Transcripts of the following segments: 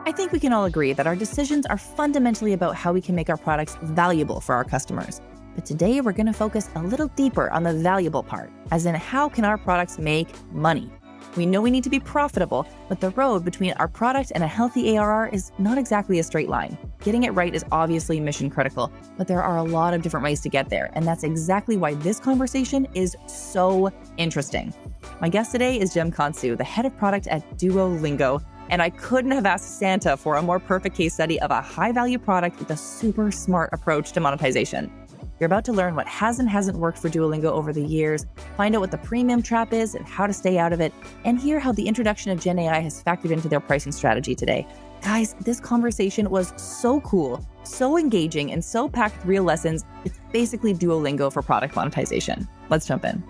I think we can all agree that our decisions are fundamentally about how we can make our products valuable for our customers. But today we're going to focus a little deeper on the valuable part, as in how can our products make money? We know we need to be profitable, but the road between our product and a healthy ARR is not exactly a straight line. Getting it right is obviously mission critical, but there are a lot of different ways to get there, and that's exactly why this conversation is so interesting. My guest today is Cem Kansu, the head of product at Duolingo, and I couldn't have asked Santa for a more perfect case study of a high-value product with a super smart approach to monetization. You're about to learn what has and hasn't worked for Duolingo over the years, find out what the premium trap is and how to stay out of it, and hear how the introduction of Gen AI has factored into their pricing strategy today. Guys, this conversation was so cool, so engaging, and so packed with real lessons. It's basically Duolingo for product monetization. Let's jump in.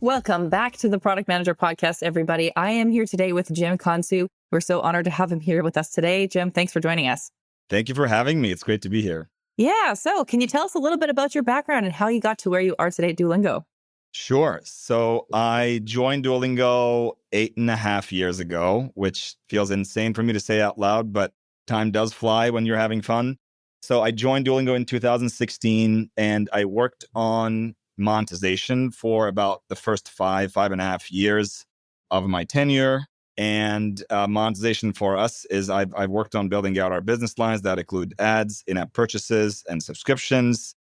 Welcome back to the Product Manager Podcast, everybody. I am here today with Cem Kansu. We're so honored to have him here with us today. Cem, thanks for joining us. Thank you for having me. It's great to be here. Yeah. So can you tell us a little bit about your background and how you got to where you are today at Duolingo? Sure. So I joined Duolingo 8.5 years ago, which feels insane for me to say out loud, but time does fly when you're having fun. So I joined Duolingo in 2016, and I worked on monetization for about the first 5.5 years of my tenure. And monetization for us is I've worked on building out our business lines that include ads, in-app purchases, and subscriptions.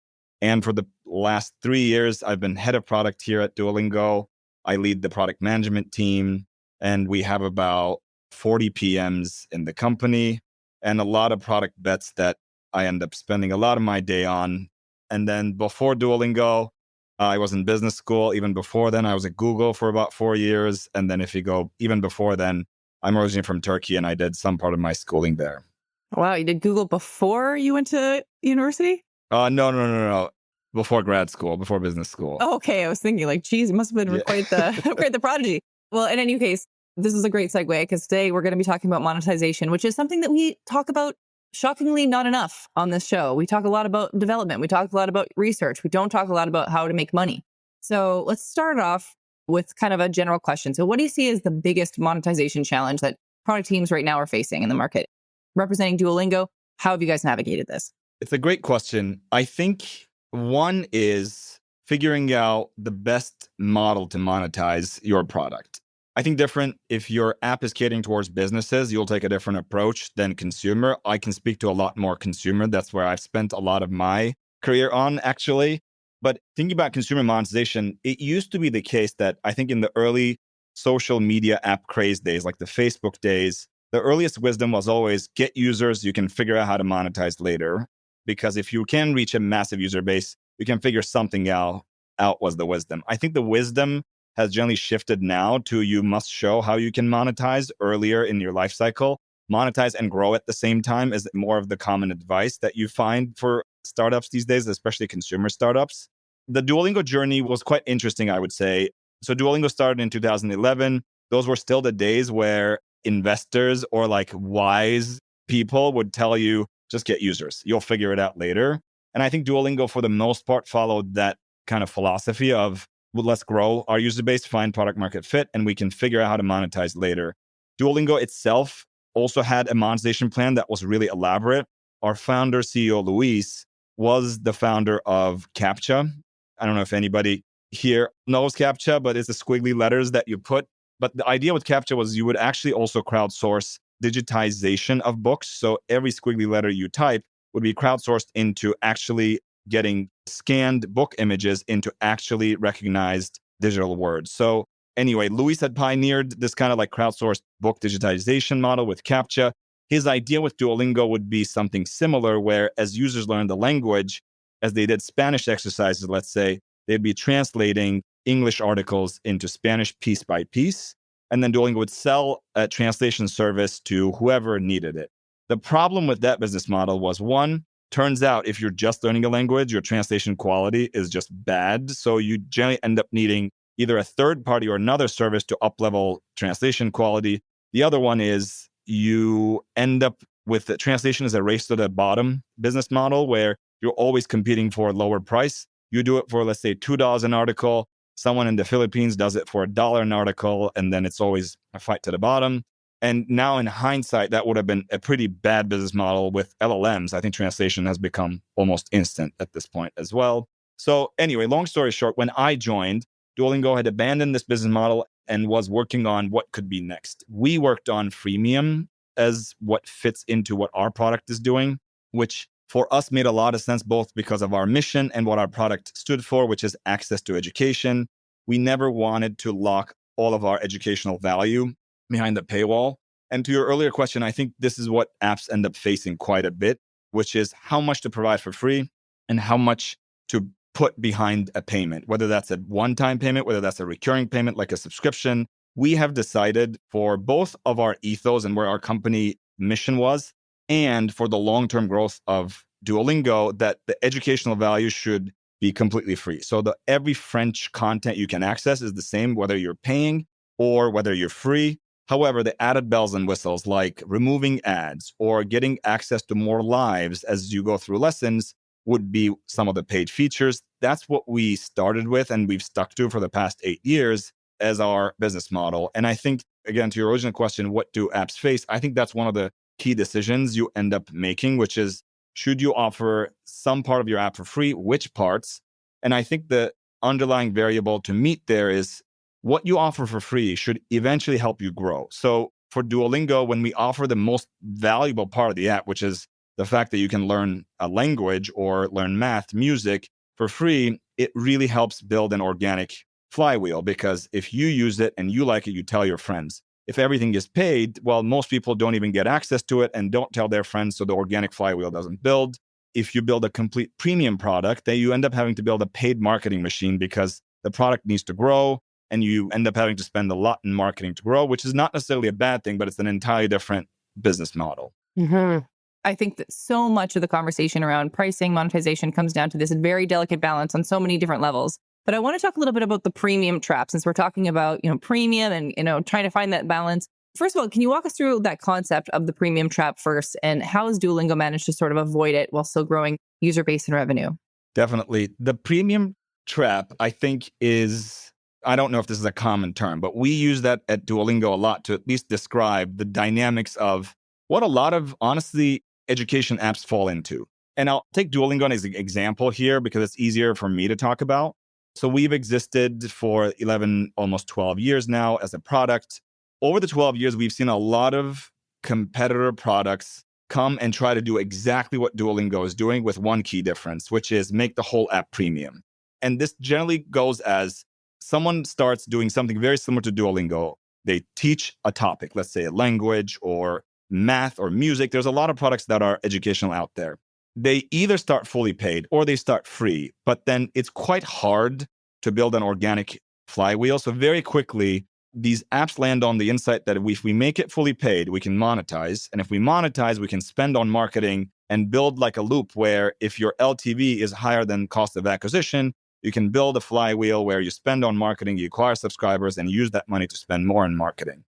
And for the last 3 years, I've been head of product here at Duolingo. I lead the product management team, and we have about 40 PMs in the company and a lot of product bets that I end up spending a lot of my day on. And then before Duolingo, I was in business school. Even before then, I was at Google for about 4 years. And then if you go even before then, I'm originally from Turkey, and I did some part of my schooling there. Wow, you did Google before you went to university? No. Before grad school, before business school. Oh, okay, I was thinking like, geez, it must have been quite the prodigy. Well, in any case, this is a great segue because today we're going to be talking about monetization, which is something that we talk about shockingly not enough on this show. We talk a lot about development. We talk a lot about research. We don't talk a lot about how to make money. So let's start off with kind of a general question. So what do you see as the biggest monetization challenge that product teams right now are facing in the market? Representing Duolingo, how have you guys navigated this? It's a great question. I think one is figuring out the best model to monetize your product. I think different. If your app is catering towards businesses, you'll take a different approach than consumer. I can speak to a lot more consumer. That's where I've spent a lot of my career on, actually. But thinking about consumer monetization, it used to be the case that I think in the early social media app craze days, like the Facebook days, the earliest wisdom was always get users, you can figure out how to monetize later. Because if you can reach a massive user base, you can figure something out was the wisdom. I think the wisdom has generally shifted now to you must show how you can monetize earlier in your life cycle. Monetize and grow at the same time is more of the common advice that you find for startups these days, especially consumer startups. The Duolingo journey was quite interesting, I would say. So Duolingo started in 2011. Those were still the days where investors or like wise people would tell you, just get users. You'll figure it out later. And I think Duolingo, for the most part, followed that kind of philosophy of, well, let's grow our user base, find product market fit, and we can figure out how to monetize later. Duolingo itself also had a monetization plan that was really elaborate. Our founder, CEO Luis, was the founder of CAPTCHA. I don't know if anybody here knows CAPTCHA, but it's the squiggly letters that you put. But the idea with CAPTCHA was you would actually also crowdsource digitization of books. So every squiggly letter you type would be crowdsourced into actually getting scanned book images into actually recognized digital words. So anyway, Luis had pioneered this kind of like crowdsourced book digitization model with CAPTCHA. His idea with Duolingo would be something similar, where as users learn the language, as they did Spanish exercises, let's say, they'd be translating English articles into Spanish piece by piece. And then Duolingo would sell a translation service to whoever needed it. The problem with that business model was, one, turns out if you're just learning a language, your translation quality is just bad. So you generally end up needing either a third party or another service to up-level translation quality. The other one is you end up with the translation as a race to the bottom business model where you're always competing for a lower price. You do it for, let's say, $2 an article. Someone in the Philippines does it for $1 an article, and then it's always a fight to the bottom. And now in hindsight, that would have been a pretty bad business model with LLMs. I think translation has become almost instant at this point as well. So anyway, long story short, when I joined, Duolingo had abandoned this business model and was working on what could be next. We worked on freemium as what fits into what our product is doing, which for us made a lot of sense, both because of our mission and what our product stood for, which is access to education. We never wanted to lock all of our educational value behind the paywall. And to your earlier question, I think this is what apps end up facing quite a bit, which is how much to provide for free and how much to put behind a payment, whether that's a one-time payment, whether that's a recurring payment like a subscription. We have decided for both of our ethos and where our company mission was, and for the long-term growth of Duolingo, that the educational value should be completely free. So every French content you can access is the same, whether you're paying or whether you're free. However, the added bells and whistles like removing ads or getting access to more lives as you go through lessons would be some of the paid features. That's what we started with and we've stuck to for the past 8 years as our business model. And I think, again, to your original question, what do apps face? I think that's one of the key decisions you end up making, which is, should you offer some part of your app for free? Which parts? And I think the underlying variable to meet there is what you offer for free should eventually help you grow. So for Duolingo, when we offer the most valuable part of the app, which is the fact that you can learn a language or learn math, music for free, it really helps build an organic flywheel, because if you use it and you like it, you tell your friends. If everything is paid, well, most people don't even get access to it and don't tell their friends, so the organic flywheel doesn't build. If you build a complete premium product, then you end up having to build a paid marketing machine because the product needs to grow and you end up having to spend a lot in marketing to grow, which is not necessarily a bad thing, but it's an entirely different business model. Mm-hmm. I think that so much of the conversation around pricing, monetization comes down to this very delicate balance on so many different levels. But I want to talk a little bit about the premium trap, since we're talking about, premium and, trying to find that balance. First of all, can you walk us through that concept of the premium trap first, and how has Duolingo managed to sort of avoid it while still growing user base and revenue? Definitely. The premium trap, I think, I don't know if this is a common term, but we use that at Duolingo a lot to at least describe the dynamics of what a lot of, honestly, education apps fall into. And I'll take Duolingo as an example here because it's easier for me to talk about. So we've existed for 11, almost 12 years now as a product. Over the 12 years, we've seen a lot of competitor products come and try to do exactly what Duolingo is doing, with one key difference, which is make the whole app premium. And this generally goes as someone starts doing something very similar to Duolingo. They teach a topic, let's say a language or math or music. There's a lot of products that are educational out there. They either start fully paid or they start free, but then it's quite hard to build an organic flywheel. So very quickly, these apps land on the insight that if we make it fully paid, we can monetize. And if we monetize, we can spend on marketing and build like a loop where if your LTV is higher than cost of acquisition, you can build a flywheel where you spend on marketing, you acquire subscribers, and use that money to spend more in marketing.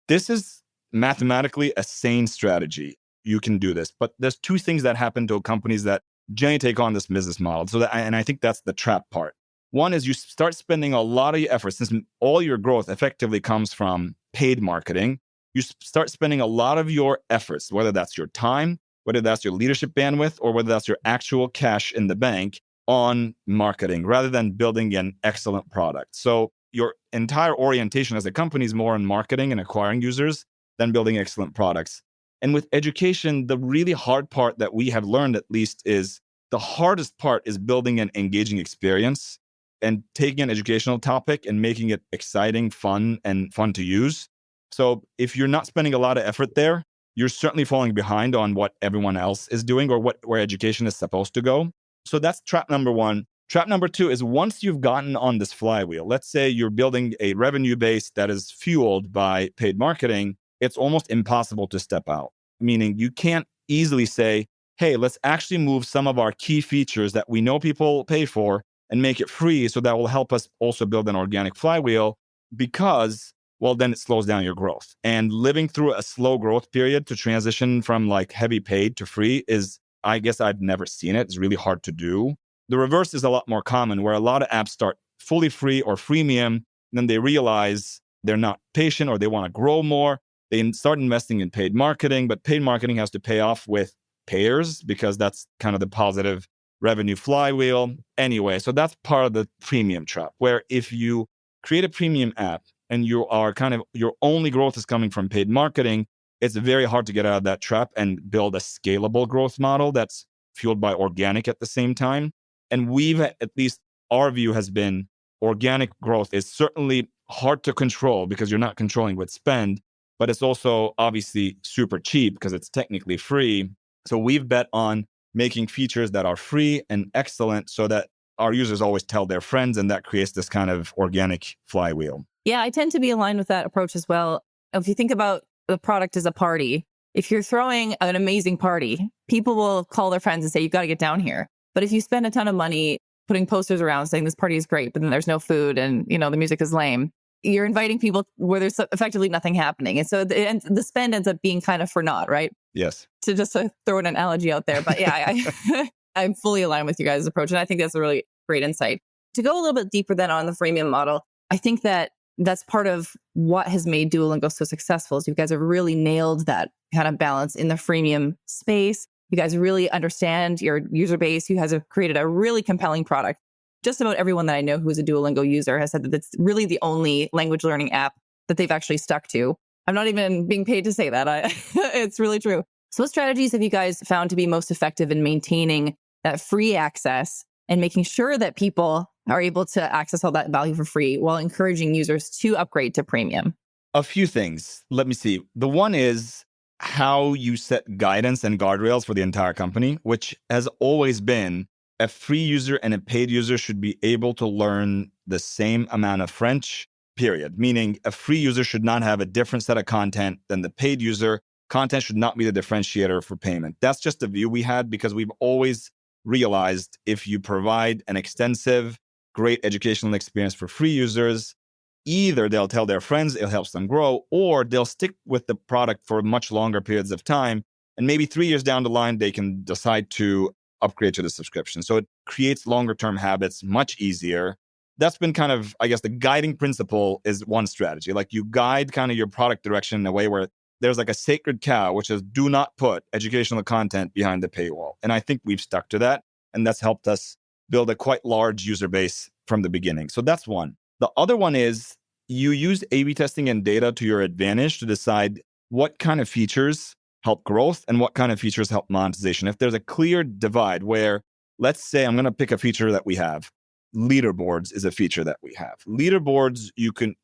This is mathematically a sane strategy. You can do this. But there's two things that happen to companies that generally take on this business model. And I think that's the trap part. One is you start spending a lot of your efforts, since all your growth effectively comes from paid marketing. You start spending a lot of your efforts, whether that's your time, whether that's your leadership bandwidth, or whether that's your actual cash in the bank, on marketing rather than building an excellent product. So your entire orientation as a company is more on marketing and acquiring users than building excellent products. And with education, the really hard part that we have learned, at least, is the hardest part is building an engaging experience and taking an educational topic and making it exciting, fun to use. So if you're not spending a lot of effort there, you're certainly falling behind on what everyone else is doing or where education is supposed to go. So that's trap number one. Trap number two is once you've gotten on this flywheel, let's say you're building a revenue base that is fueled by paid marketing, it's almost impossible to step out. Meaning you can't easily say, hey, let's actually move some of our key features that we know people pay for and make it free, so that will help us also build an organic flywheel, because, well, then it slows down your growth. And living through a slow growth period to transition from like heavy paid to free is, I guess I've never seen it. It's really hard to do. The reverse is a lot more common, where a lot of apps start fully free or freemium, and then they realize they're not patient or they want to grow more. They start investing in paid marketing, but paid marketing has to pay off with payers because that's kind of the positive revenue flywheel. Anyway, so that's part of the premium trap, where if you create a premium app and you are kind of, your only growth is coming from paid marketing, it's very hard to get out of that trap and build a scalable growth model that's fueled by organic at the same time. And at least our view has been, organic growth is certainly hard to control because you're not controlling what spend, but it's also obviously super cheap because it's technically free. So we've bet on making features that are free and excellent so that our users always tell their friends, and that creates this kind of organic flywheel. Yeah, I tend to be aligned with that approach as well. If you think about the product as a party, if you're throwing an amazing party, people will call their friends and say, you've got to get down here. But if you spend a ton of money putting posters around saying this party is great, but then there's no food and, the music is lame, you're inviting people where there's effectively nothing happening. And so the spend ends up being kind of for naught, right? Yes. To just throw an analogy out there. But yeah, I'm fully aligned with you guys' approach. And I think that's a really great insight. To go a little bit deeper then on the freemium model, I think that's part of what has made Duolingo so successful is you guys have really nailed that kind of balance in the freemium space. You guys really understand your user base. You guys have created a really compelling product. Just about everyone that I know who's a Duolingo user has said that it's really the only language learning app that they've actually stuck to. I'm not even being paid to say that. It's really true. So what strategies have you guys found to be most effective in maintaining that free access and making sure that people are able to access all that value for free while encouraging users to upgrade to premium? A few things. Let me see. The one is how you set guidance and guardrails for the entire company, which has always been a free user and a paid user should be able to learn the same amount of French, period. Meaning a free user should not have a different set of content than the paid user. Content should not be the differentiator for payment. That's just the view we had because we've always realized if you provide an extensive, great educational experience for free users, either they'll tell their friends, it helps them grow, or they'll stick with the product for much longer periods of time. And maybe 3 years down the line, they can decide to upgrade to the subscription. So it creates longer term habits much easier. That's been kind of, I guess, the guiding principle is one strategy. Like you guide kind of your product direction in a way where there's like a sacred cow, which is do not put educational content behind the paywall. And I think we've stuck to that. And that's helped us build a quite large user base from the beginning. So that's one. The other one is you use A/B testing and data to your advantage to decide what kind of features help growth and what kind of features help monetization. If there's a clear divide where, let's say I'm going to pick a feature that we have. Leaderboards is a feature that we have. Leaderboards,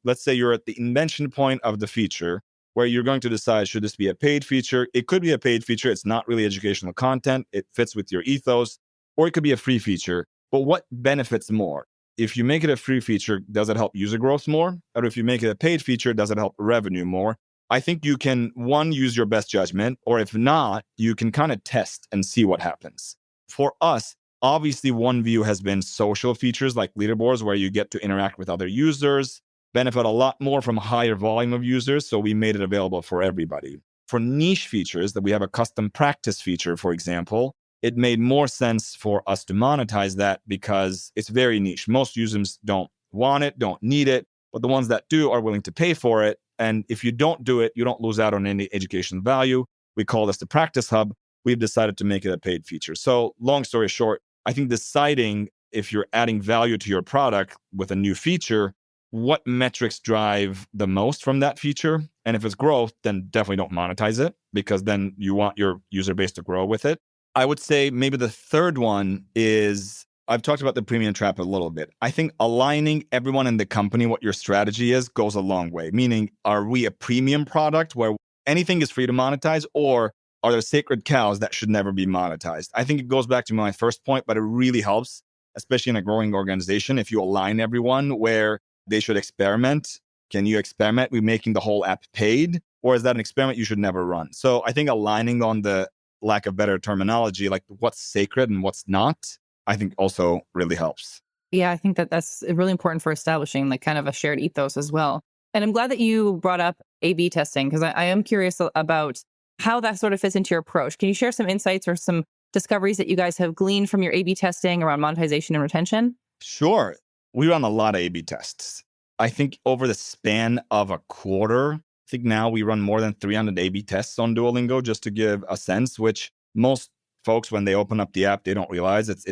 let's say you're at the invention point of the feature where you're going to decide, should this be a paid feature? It could be a paid feature. It's not really educational content. It fits with your ethos. Or it could be a free feature. But what benefits more? If you make it a free feature, does it help user growth more? Or if you make it a paid feature, does it help revenue more? I think you can, one, use your best judgment, or if not, you can kind of test and see what happens. For us, obviously, one view has been social features like leaderboards, where you get to interact with other users, benefit a lot more from a higher volume of users. So we made it available for everybody. For niche features, that we have a custom practice feature, for example, it made more sense for us to monetize that because it's very niche. Most users don't want it, don't need it, but the ones that do are willing to pay for it. And if you don't do it, you don't lose out on any educational value. We call this the practice hub. We've decided to make it a paid feature. So long story short, I think deciding if you're adding value to your product with a new feature, what metrics drive the most from that feature? And if it's growth, then definitely don't monetize it because then you want your user base to grow with it. I would say maybe the third one is, I've talked about the premium trap a little bit. I think aligning everyone in the company, what your strategy is, goes a long way. Meaning, are we a premium product where anything is free to monetize, or are there sacred cows that should never be monetized? I think it goes back to my first point, but it really helps, especially in a growing organization, if you align everyone where they should experiment. Can you experiment with making the whole app paid? Or is that an experiment you should never run? So I think aligning on the lack of better terminology, like what's sacred and what's not, I think also really helps. Yeah, I think that's really important for establishing like kind of a shared ethos as well. And I'm glad that you brought up A/B testing because I am curious about how that sort of fits into your approach. Can you share some insights or some discoveries that you guys have gleaned from your A/B testing around monetization and retention? Sure. We run a lot of A/B tests. I think over the span of a quarter, I think now we run more than 300 A/B tests on Duolingo, just to give a sense, which most folks, when they open up the app, they don't realize it's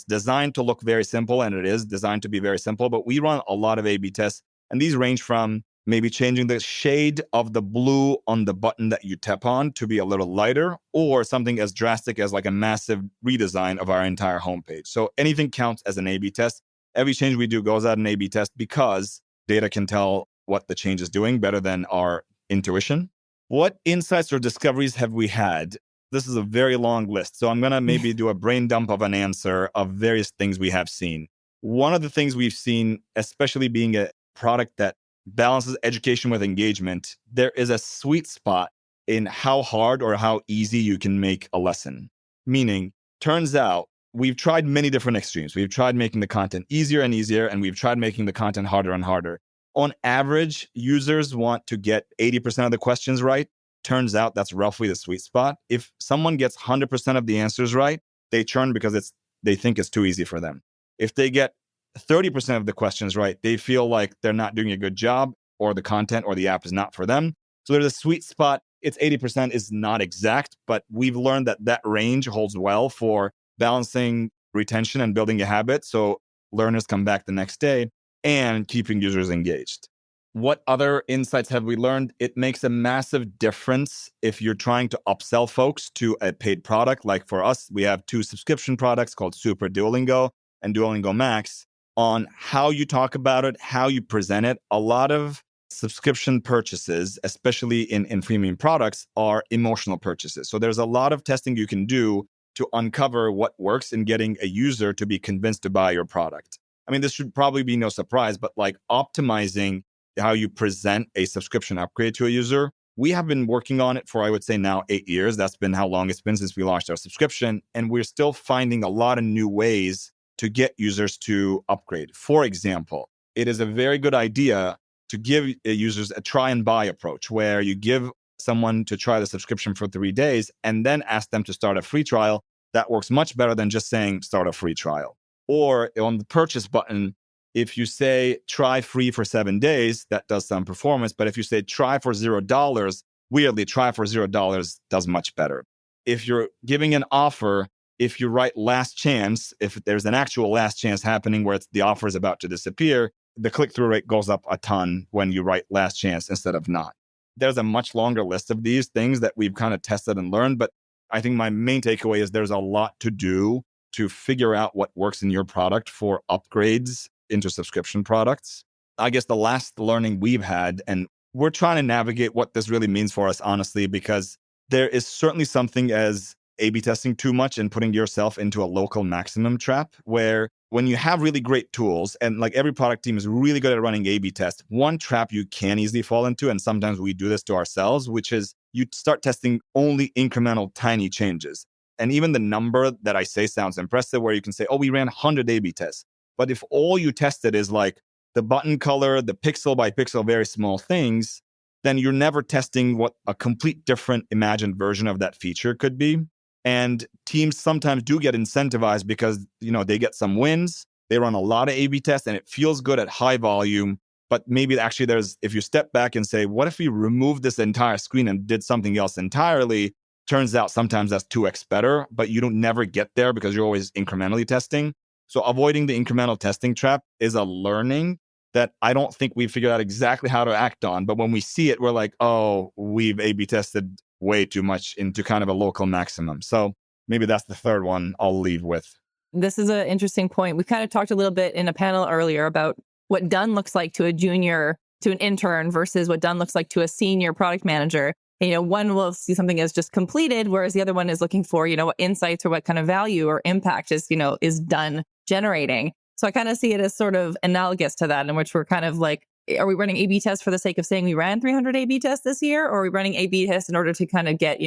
designed to look very simple, and it is designed to be very simple. But we run a lot of A/B tests, and these range from maybe changing the shade of the blue on the button that you tap on to be a little lighter, or something as drastic as like a massive redesign of our entire homepage. So anything counts as an A/B test. Every change we do goes out an A/B test because data can tell what the change is doing better than our intuition. What insights or discoveries have we had? This is a very long list. So I'm going to maybe do a brain dump of an answer of various things we have seen. One of the things we've seen, especially being a product that balances education with engagement, there is a sweet spot in how hard or how easy you can make a lesson. Meaning, turns out we've tried many different extremes. We've tried making the content easier and easier, and we've tried making the content harder and harder. On average, users want to get 80% of the questions right. Turns out that's roughly the sweet spot. If someone gets 100% of the answers right, they churn because they think it's too easy for them. If they get 30% of the questions right, they feel like they're not doing a good job, or the content or the app is not for them. So there's a sweet spot. It's 80% is not exact, but we've learned that range holds well for balancing retention and building a habit, so learners come back the next day, and keeping users engaged. What other insights have we learned? It makes a massive difference if you're trying to upsell folks to a paid product. Like for us, we have 2 subscription products called Super Duolingo and Duolingo Max. On how you talk about it, how you present it, a lot of subscription purchases, especially in premium products, are emotional purchases. So there's a lot of testing you can do to uncover what works in getting a user to be convinced to buy your product. I mean, this should probably be no surprise, but like optimizing how you present a subscription upgrade to a user, we have been working on it for, I would say now 8 years. That's been how long it's been since we launched our subscription. And we're still finding a lot of new ways to get users to upgrade. For example, it is a very good idea to give users a try and buy approach, where you give someone to try the subscription for 3 days and then ask them to start a free trial. That works much better than just saying start a free trial. Or on the purchase button, if you say try free for 7 days, that does some performance. But if you say try for $0, weirdly, try for $0 does much better. If you're giving an offer, if you write last chance, if there's an actual last chance happening where the offer is about to disappear, the click-through rate goes up a ton when you write last chance instead of not. There's a much longer list of these things that we've kind of tested and learned. But I think my main takeaway is there's a lot to do to figure out what works in your product for upgrades into subscription products. I guess the last learning we've had, and we're trying to navigate what this really means for us, honestly, because there is certainly something as A/B testing too much and putting yourself into a local maximum trap, where when you have really great tools, and like every product team is really good at running A/B tests, one trap you can easily fall into, and sometimes we do this to ourselves, which is you start testing only incremental tiny changes. And even the number that I say sounds impressive, where you can say, oh, we ran 100 A/B tests. But if all you tested is like the button color, the pixel by pixel, very small things, then you're never testing what a complete different imagined version of that feature could be. And teams sometimes do get incentivized because, they get some wins. They run a lot of A/B tests and it feels good at high volume. But maybe actually if you step back and say, what if we removed this entire screen and did something else entirely? Turns out sometimes that's 2x better, but you don't never get there because you're always incrementally testing. So avoiding the incremental testing trap is a learning that I don't think we've figured out exactly how to act on. But when we see it, we're like, oh, we've A/B tested way too much into kind of a local maximum. So maybe that's the third one I'll leave with. This is an interesting point. We kind of talked a little bit in a panel earlier about what done looks like to a junior, to an intern, versus what done looks like to a senior product manager. And, one will see something as just completed, whereas the other one is looking for, what insights or what kind of value or impact is done generating. So I kind of see it as sort of analogous to that, in which we're kind of like, are we running A/B tests for the sake of saying we ran 300 A/B tests this year? Or are we running A/B tests in order to kind of get,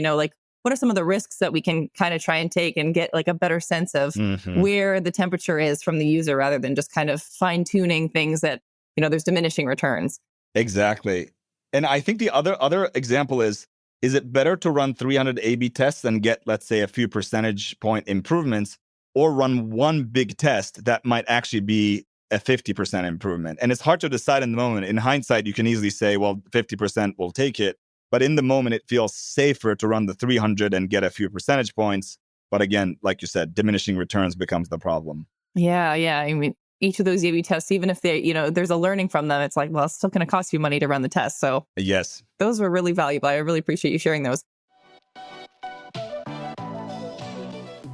what are some of the risks that we can kind of try and take and get like a better sense of where the temperature is from the user, rather than just kind of fine tuning things that, there's diminishing returns. Exactly. And I think the other example is it better to run 300 A/B tests and get, let's say, a few percentage point improvements, or run one big test that might actually be a 50% improvement. And it's hard to decide in the moment. In hindsight, you can easily say, well, 50% will take it. But in the moment, it feels safer to run the 300 and get a few percentage points. But again, like you said, diminishing returns becomes the problem. Yeah. I mean, each of those A/B tests, even if there's a learning from them, it's like, well, it's still going to cost you money to run the test. So Yes. those were really valuable. I really appreciate you sharing those.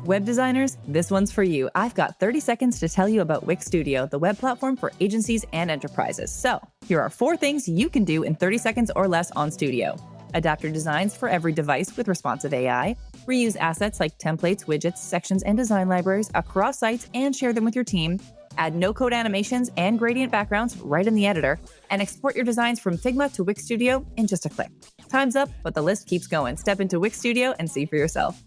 Web designers, this one's for you. I've got 30 seconds to tell you about Wix Studio, the web platform for agencies and enterprises. So here are 4 things you can do in 30 seconds or less on Studio. Adapt your designs for every device with responsive AI. Reuse assets like templates, widgets, sections, and design libraries across sites and share them with your team. Add no-code animations and gradient backgrounds right in the editor. And export your designs from Figma to Wix Studio in just a click. Time's up, but the list keeps going. Step into Wix Studio and see for yourself.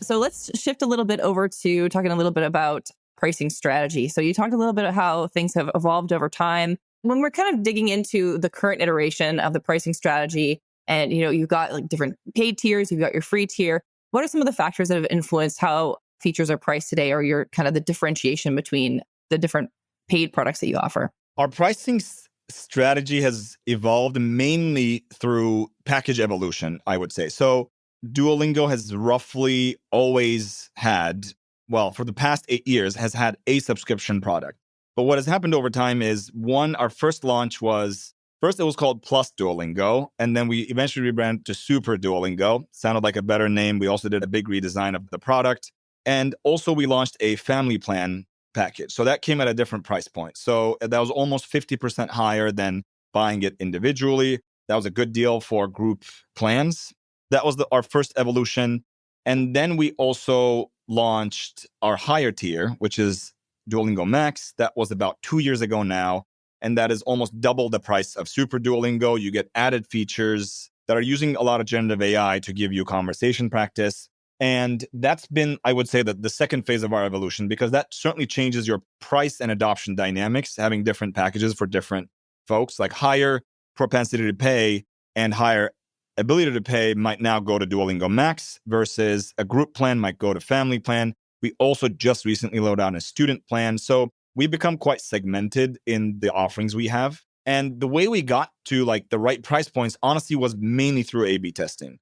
So let's shift a little bit over to talking a little bit about pricing strategy. So you talked a little bit about how things have evolved over time. When we're kind of digging into the current iteration of the pricing strategy, and you've got like different paid tiers, you've got your free tier. What are some of the factors that have influenced how features are priced today, or your kind of the differentiation between the different paid products that you offer? Our pricing strategy has evolved mainly through package evolution, I would say. So Duolingo has roughly always had, well, for the past 8 years, has had a subscription product. But what has happened over time is, one, our first launch was, first it was called Plus Duolingo, and then we eventually rebranded to Super Duolingo. Sounded like a better name. We also did a big redesign of the product. And also we launched a family plan package. So that came at a different price point. So that was almost 50% higher than buying it individually. That was a good deal for group plans. That was our first evolution. And then we also launched our higher tier, which is Duolingo Max. That was about 2 years ago now. And that is almost double the price of Super Duolingo. You get added features that are using a lot of generative AI to give you conversation practice. And that's been, I would say, that the second phase of our evolution, because that certainly changes your price and adoption dynamics, having different packages for different folks, like higher propensity to pay and higher ability to pay might now go to Duolingo Max versus a group plan might go to family plan. We also just recently loaded out a student plan. So we become quite segmented in the offerings we have. And the way we got to like the right price points, honestly, was mainly through A/B testing.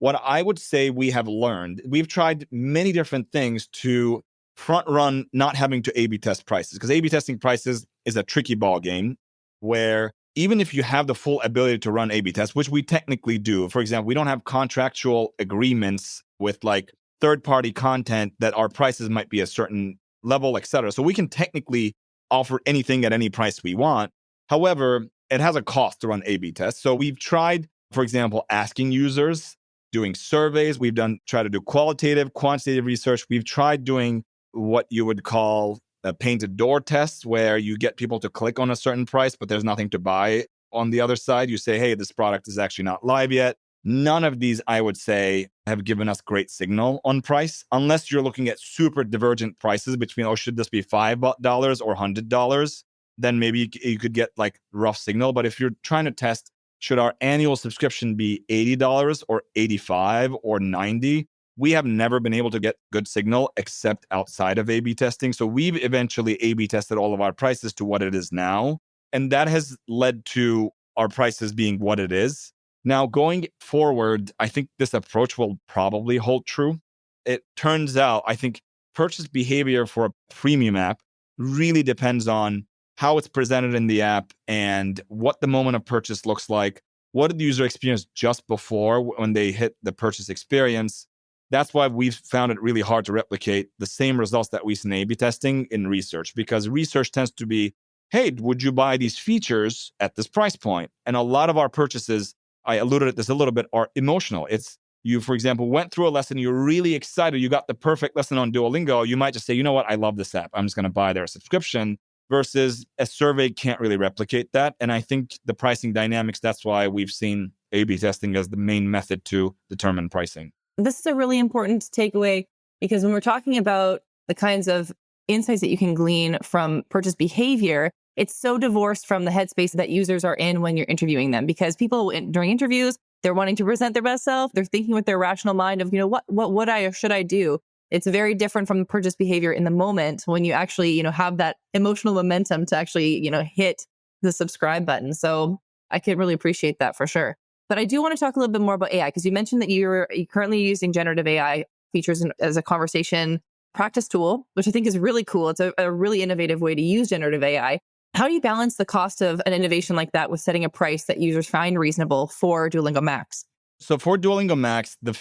What I would say we have learned, we've tried many different things to front run not having to A/B test prices, because A/B testing prices is a tricky ball game where even if you have the full ability to run A/B tests, which we technically do, for example, we don't have contractual agreements with like third-party content that our prices might be a certain level, et cetera. So we can technically offer anything at any price we want. However, it has a cost to run A/B tests. So we've tried, for example, asking users, doing surveys. We've tried to do qualitative, quantitative research. We've tried doing what you would call a painted door test, where you get people to click on a certain price, but there's nothing to buy on the other side. You say, hey, this product is actually not live yet. None of these, I would say, have given us great signal on price, unless you're looking at super divergent prices between, oh, should this be $5 or $100? Then maybe you could get like rough signal. But if you're trying to test, should our annual subscription be $80 or $85 or $90? We have never been able to get good signal except outside of A/B testing. So we've eventually A/B tested all of our prices to what it is now. And that has led to our prices being what it is. Now, going forward, I think this approach will probably hold true. It turns out, I think purchase behavior for a premium app really depends on how it's presented in the app and what the moment of purchase looks like. What did the user experience just before when they hit the purchase experience? That's why we've found it really hard to replicate the same results that we see in A/B testing in research, because research tends to be, hey, would you buy these features at this price point? And a lot of our purchases, I alluded to this a little bit, are emotional. It's you, for example, went through a lesson, you're really excited, you got the perfect lesson on Duolingo. You might just say, you know what, I love this app. I'm just going to buy their subscription, versus a survey can't really replicate that. And I think the pricing dynamics, that's why we've seen A/B testing as the main method to determine pricing. This is a really important takeaway, because when we're talking about the kinds of insights that you can glean from purchase behavior, it's so divorced from the headspace that users are in when you're interviewing them. Because people during interviews, they're wanting to present their best self. They're thinking with their rational mind of, what would I or should I do? It's very different from the purchase behavior in the moment when you actually, have that emotional momentum to actually, hit the subscribe button. So I can really appreciate that for sure. But I do want to talk a little bit more about AI because you mentioned that you're currently using generative AI features as a conversation practice tool, which I think is really cool. It's a really innovative way to use generative AI. How do you balance the cost of an innovation like that with setting a price that users find reasonable for Duolingo Max? So for Duolingo Max, the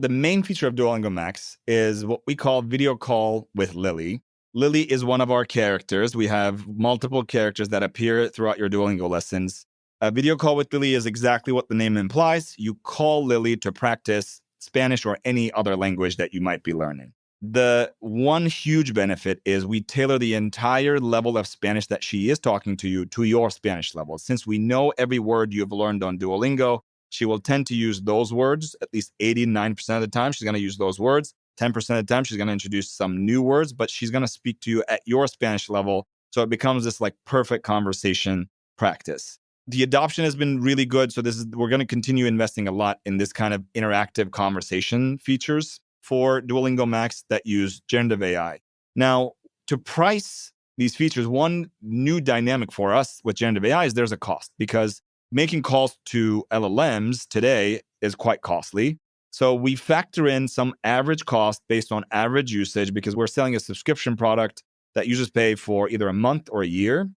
main feature of Duolingo Max is what we call video call with Lily. Lily is one of our characters. We have multiple characters that appear throughout your Duolingo lessons. A video call with Lily is exactly what the name implies. You call Lily to practice Spanish or any other language that you might be learning. The one huge benefit is we tailor the entire level of Spanish that she is talking to you to your Spanish level. Since we know every word you've learned on Duolingo, she will tend to use those words at least 89% of the time. She's going to use those words. 10% of the time, she's going to introduce some new words, but she's going to speak to you at your Spanish level. So it becomes this like perfect conversation practice. The adoption has been really good. So we're going to continue investing a lot in this kind of interactive conversation features for Duolingo Max that use generative AI. Now, to price these features, one new dynamic for us with generative AI is there's a cost because making calls to LLMs today is quite costly. So we factor in some average cost based on average usage because we're selling a subscription product that users pay for either a month or a year.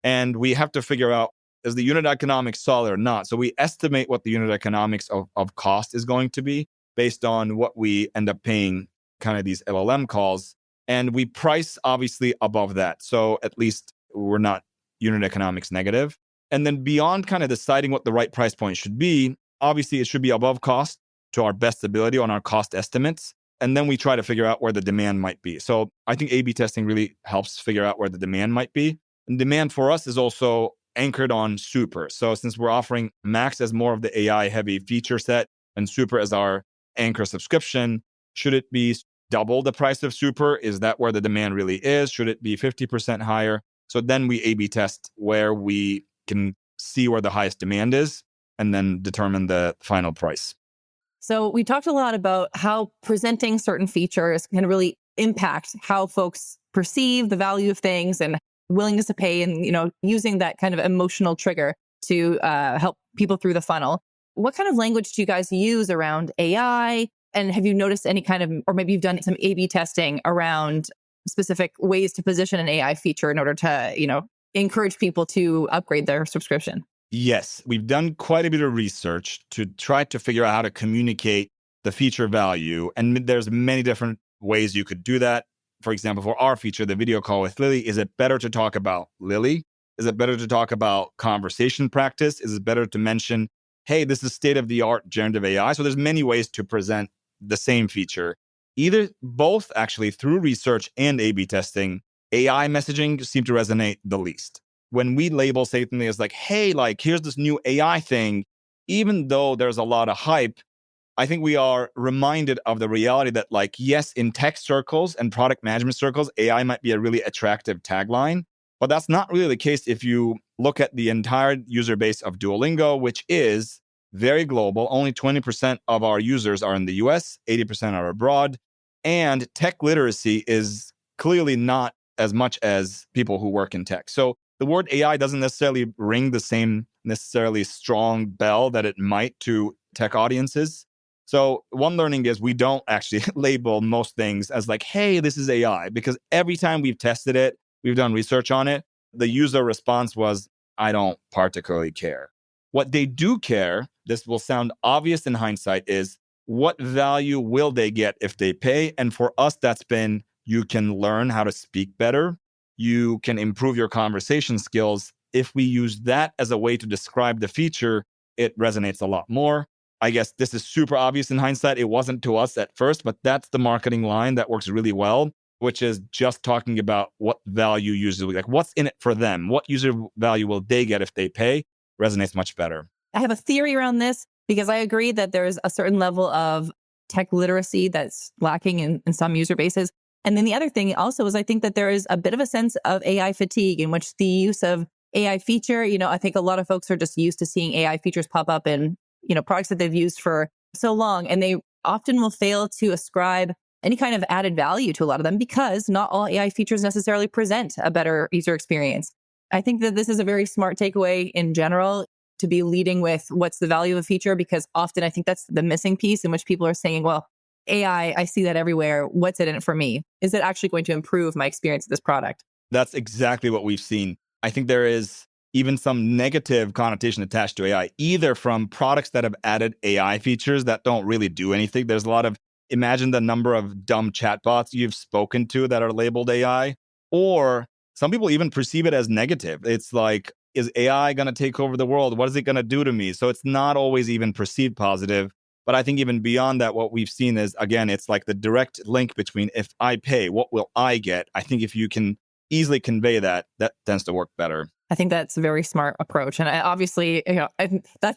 And we have to figure out, is the unit economics solid or not? So we estimate what the unit economics of cost is going to be based on what we end up paying kind of these LLM calls. And we price obviously above that. So at least we're not unit economics negative. And then beyond kind of deciding what the right price point should be, obviously it should be above cost to our best ability on our cost estimates. And then we try to figure out where the demand might be. So I think A/B testing really helps figure out where the demand might be. And demand for us is also anchored on Super. So since we're offering Max as more of the AI heavy feature set and Super as our anchor subscription, should it be double the price of Super? Is that where the demand really is? Should it be 50% higher? So then we A/B test where we can see where the highest demand is and then determine the final price. So we talked a lot about how presenting certain features can really impact how folks perceive the value of things and willingness to pay and, using that kind of emotional trigger to help people through the funnel. What kind of language do you guys use around AI? And have you noticed any kind of, or maybe you've done some A/B testing around specific ways to position an AI feature in order to, encourage people to upgrade their subscription? Yes, we've done quite a bit of research to try to figure out how to communicate the feature value. And there's many different ways you could do that. For example, for our feature, the video call with Lily, is it better to talk about Lily? Is it better to talk about conversation practice? Is it better to mention, hey, this is state-of-the-art generative AI? So there's many ways to present the same feature. Either both, actually, through research and A/B testing, AI messaging seem to resonate the least. When we label something as like, hey, like, here's this new AI thing, even though there's a lot of hype, I think we are reminded of the reality that, like, yes, in tech circles and product management circles, AI might be a really attractive tagline, but that's not really the case if you look at the entire user base of Duolingo, which is very global. Only 20% of our users are in the US, 80% are abroad, and tech literacy is clearly not as much as people who work in tech. So the word AI doesn't necessarily ring the same necessarily strong bell that it might to tech audiences. So one learning is we don't actually label most things as like, hey, this is AI, because every time we've tested it, we've done research on it, the user response was, I don't particularly care. What they do care, this will sound obvious in hindsight, is what value will they get if they pay? And for us, that's been, you can learn how to speak better. You can improve your conversation skills. If we use that as a way to describe the feature, it resonates a lot more. I guess this is super obvious in hindsight. It wasn't to us at first, but that's the marketing line that works really well, which is just talking about what value users, like what's in it for them, what user value will they get if they pay, resonates much better. I have a theory around this because I agree that there's a certain level of tech literacy that's lacking in some user bases. And then the other thing also is I think that there is a bit of a sense of AI fatigue in which the use of AI feature, I think a lot of folks are just used to seeing AI features pop up in, products that they've used for so long. And they often will fail to ascribe any kind of added value to a lot of them because not all AI features necessarily present a better user experience. I think that this is a very smart takeaway in general to be leading with what's the value of a feature, because often I think that's the missing piece in which people are saying, well, AI, I see that everywhere. What's it in it for me? Is it actually going to improve my experience of this product? That's exactly what we've seen. I think there is even some negative connotation attached to AI, either from products that have added AI features that don't really do anything. There's a lot of, imagine the number of dumb chatbots you've spoken to that are labeled AI, or some people even perceive it as negative. It's like, is AI going to take over the world? What is it going to do to me? So it's not always even perceived positive. But I think even beyond that, what we've seen is, again, it's like the direct link between if I pay, what will I get? I think if you can easily convey that, that tends to work better. I think that's a very smart approach. And I obviously,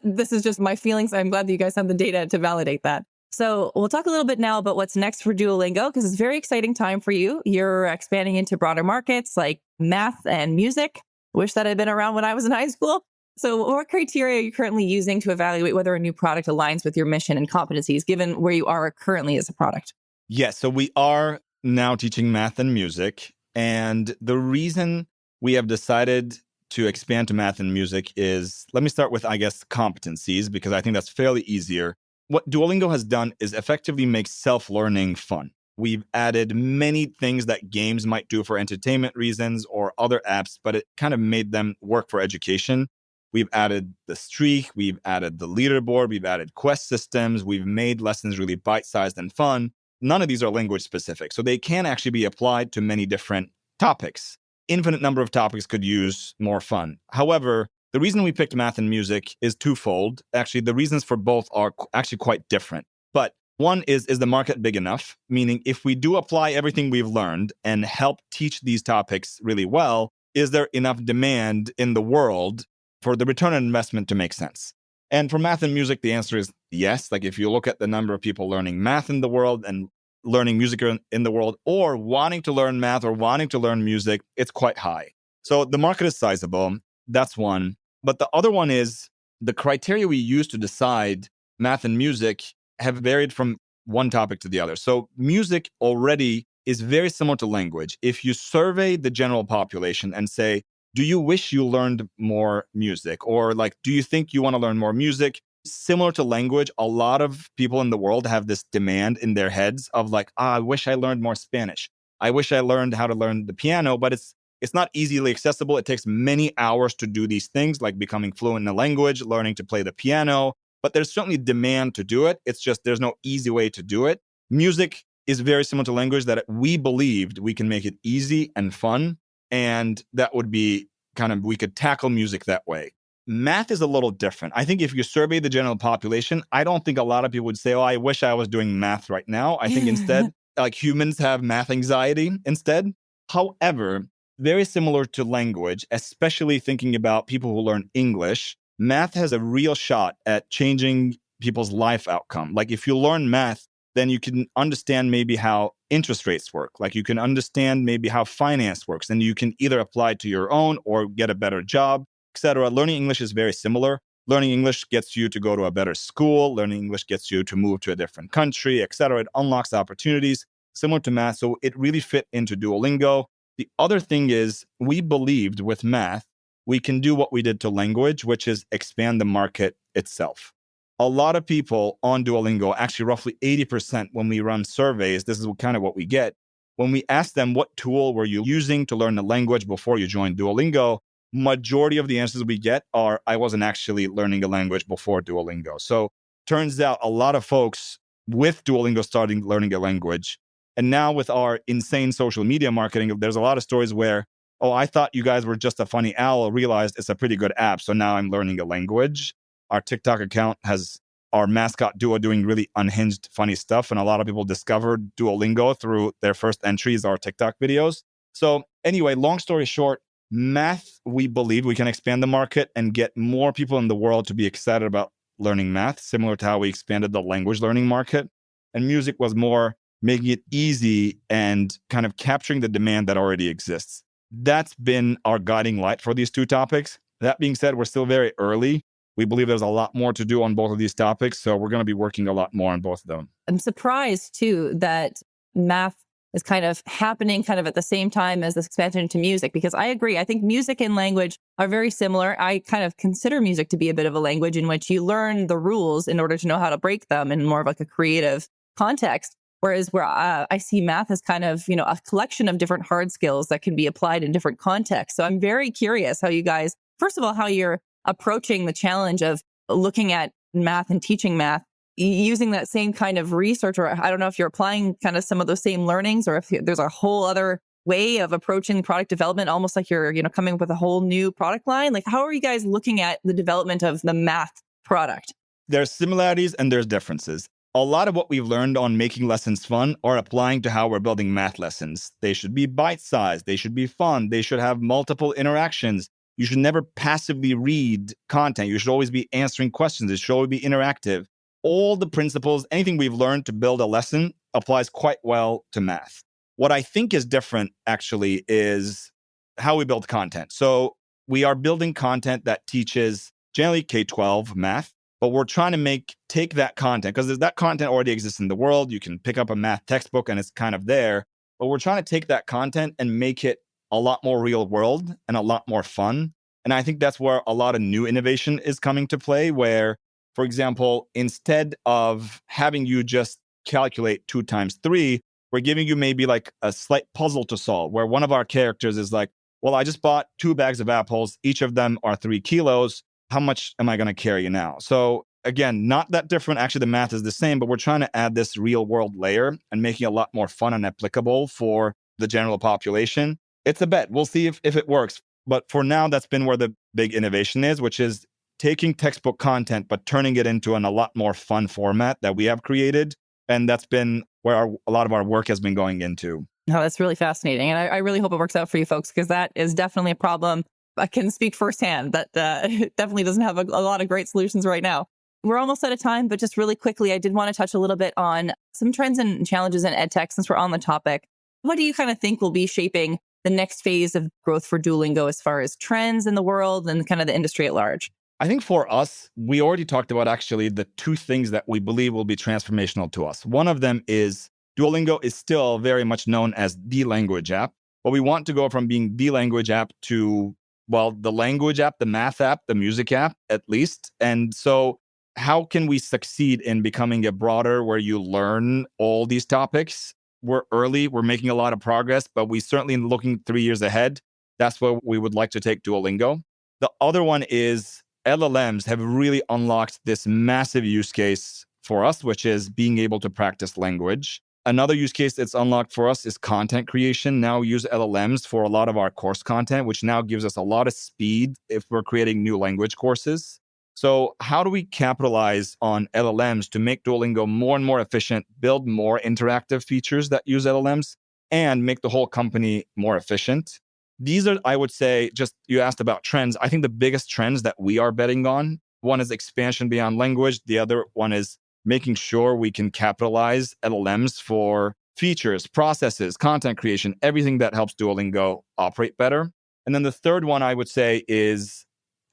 this is just my feelings. I'm glad that you guys have the data to validate that. So we'll talk a little bit now about what's next for Duolingo, because it's a very exciting time for you. You're expanding into broader markets like math and music. Wish that had been around when I was in high school. So what criteria are you currently using to evaluate whether a new product aligns with your mission and competencies, given where you are currently as a product? Yes, so we are now teaching math and music. And the reason we have decided to expand to math and music is, let me start with, I guess, competencies, because I think that's fairly easier. What Duolingo has done is effectively make self-learning fun. We've added many things that games might do for entertainment reasons or other apps, but it kind of made them work for education. We've added the streak, we've added the leaderboard, we've added quest systems, we've made lessons really bite-sized and fun. None of these are language specific, so they can actually be applied to many different topics. Infinite number of topics could use more fun. However, the reason we picked math and music is twofold. Actually, the reasons for both are actually quite different. But one is the market big enough? Meaning, if we do apply everything we've learned and help teach these topics really well, is there enough demand in the world for the return on investment to make sense? And for math and music, the answer is yes. Like if you look at the number of people learning math in the world and learning music in the world, or wanting to learn math or wanting to learn music, it's quite high. So the market is sizable. That's one. But the other one is the criteria we use to decide math and music have varied from one topic to the other. So music already is very similar to language. If you survey the general population and say, do you wish you learned more music? Or like, do you think you want to learn more music? Similar to language, a lot of people in the world have this demand in their heads of like, I wish I learned more Spanish. I wish I learned how to learn the piano, but it's not easily accessible. It takes many hours to do these things, like becoming fluent in the language, learning to play the piano. But there's certainly demand to do it. It's just there's no easy way to do it. Music is very similar to language, that we believed we can make it easy and fun. And that would be kind of, we could tackle music that way. Math is a little different. I think if you survey the general population, I don't think a lot of people would say, oh, I wish I was doing math right now. I think instead, like humans have math anxiety instead. However, very similar to language, especially thinking about people who learn English, math has a real shot at changing people's life outcome. Like if you learn math, then you can understand maybe how interest rates work. Like you can understand maybe how finance works, and you can either apply it to your own or get a better job, etc. Learning English is very similar. Learning English gets you to go to a better school. Learning English gets you to move to a different country, etc. It unlocks opportunities similar to math. So it really fit into Duolingo. The other thing is, we believed with math, we can do what we did to language, which is expand the market itself. A lot of people on Duolingo, actually roughly 80% when we run surveys, this is kind of what we get. When we ask them, what tool were you using to learn the language before you joined Duolingo? Majority of the answers we get are, I wasn't actually learning a language before Duolingo. So turns out a lot of folks with Duolingo starting learning a language. And now with our insane social media marketing, there's a lot of stories where, oh, I thought you guys were just a funny owl, realized it's a pretty good app. So now I'm learning a language. Our TikTok account has our mascot Duo doing really unhinged, funny stuff. And a lot of people discovered Duolingo through their first entries, our TikTok videos. So anyway, long story short, math, we believe we can expand the market and get more people in the world to be excited about learning math, similar to how we expanded the language learning market. And music was more making it easy and kind of capturing the demand that already exists. That's been our guiding light for these two topics. That being said, we're still very early. We believe there's a lot more to do on both of these topics, so we're going to be working a lot more on both of them. I'm surprised, too, that math is kind of happening kind of at the same time as this expansion into music, because I agree. I think music and language are very similar. I kind of consider music to be a bit of a language in which you learn the rules in order to know how to break them in more of like a creative context. Whereas where I see math as kind of, a collection of different hard skills that can be applied in different contexts. So I'm very curious how you guys, first of all, how you're approaching the challenge of looking at math and teaching math using that same kind of research, or I don't know if you're applying kind of some of those same learnings, or if there's a whole other way of approaching product development, almost like you're, coming up with a whole new product line. Like, how are you guys looking at the development of the math product? There's similarities and there's differences. A lot of what we've learned on making lessons fun are applying to how we're building math lessons. They should be bite-sized. They should be fun. They should have multiple interactions. You should never passively read content. You should always be answering questions. It should always be interactive. All the principles, anything we've learned to build a lesson applies quite well to math. What I think is different, actually, is how we build content. So we are building content that teaches generally K-12 math, but we're trying to take that content, because that content already exists in the world. You can pick up a math textbook and it's kind of there. But we're trying to take that content and make it a lot more real world and a lot more fun. And I think that's where a lot of new innovation is coming to play, where, for example, instead of having you just calculate 2 times 3, we're giving you maybe like a slight puzzle to solve, where one of our characters is like, well, I just bought 2 bags of apples. Each of them are 3 kilos. How much am I going to carry now? So again, not that different. Actually, the math is the same, but we're trying to add this real world layer and making it a lot more fun and applicable for the general population. It's a bet. We'll see if it works. But for now, that's been where the big innovation is, which is taking textbook content, but turning it into a lot more fun format that we have created. And that's been where a lot of our work has been going into. No, that's really fascinating. And I really hope it works out for you folks, because that is definitely a problem. I can speak firsthand that it definitely doesn't have a lot of great solutions right now. We're almost out of time, but just really quickly, I did want to touch a little bit on some trends and challenges in edtech since we're on the topic. What do you kind of think will be shaping the next phase of growth for Duolingo as far as trends in the world and kind of the industry at large? I think for us, we already talked about actually the 2 things that we believe will be transformational to us. One of them is Duolingo is still very much known as the language app, but we want to go from being the language app to, well, the language app, the math app, the music app, at least. And so how can we succeed in becoming a broader where you learn all these topics? We're early, we're making a lot of progress, but we certainly looking 3 years ahead. That's where we would like to take Duolingo. The other one is LLMs have really unlocked this massive use case for us, which is being able to practice language. Another use case that's unlocked for us is content creation. Now we use LLMs for a lot of our course content, which now gives us a lot of speed if we're creating new language courses. So how do we capitalize on LLMs to make Duolingo more and more efficient, build more interactive features that use LLMs, and make the whole company more efficient? These are, I would say, just you asked about trends. I think the biggest trends that we are betting on, one is expansion beyond language. The other one is making sure we can capitalize LLMs for features, processes, content creation, everything that helps Duolingo operate better. And then the third one I would say is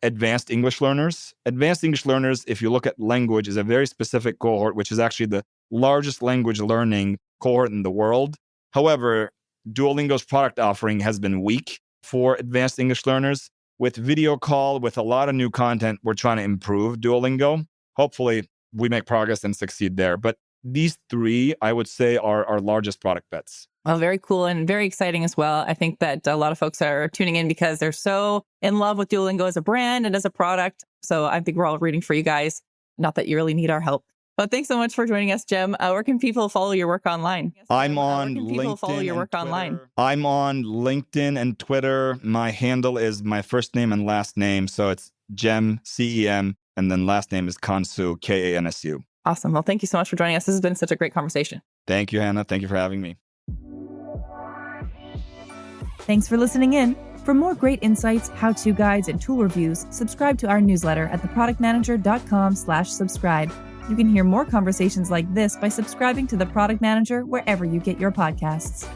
advanced English learners. Advanced English learners, if you look at language, is a very specific cohort, which is actually the largest language learning cohort in the world. However, Duolingo's product offering has been weak for advanced English learners. With video call, with a lot of new content, we're trying to improve Duolingo. Hopefully, we make progress and succeed there. But these 3, I would say, are our largest product bets. Well, very cool and very exciting as well. I think that a lot of folks are tuning in because they're so in love with Duolingo as a brand and as a product. So I think we're all rooting for you guys. Not that you really need our help. But thanks so much for joining us, Cem. Where can people follow your work online? I'm on LinkedIn. I'm on LinkedIn and Twitter. My handle is my first name and last name. So it's Cem, C-E-M, and then last name is Kansu, K-A-N-S-U. Awesome. Well, thank you so much for joining us. This has been such a great conversation. Thank you, Hannah. Thank you for having me. Thanks for listening in. For more great insights, how-to guides, and tool reviews, subscribe to our newsletter at theproductmanager.com/subscribe. You can hear more conversations like this by subscribing to The Product Manager wherever you get your podcasts.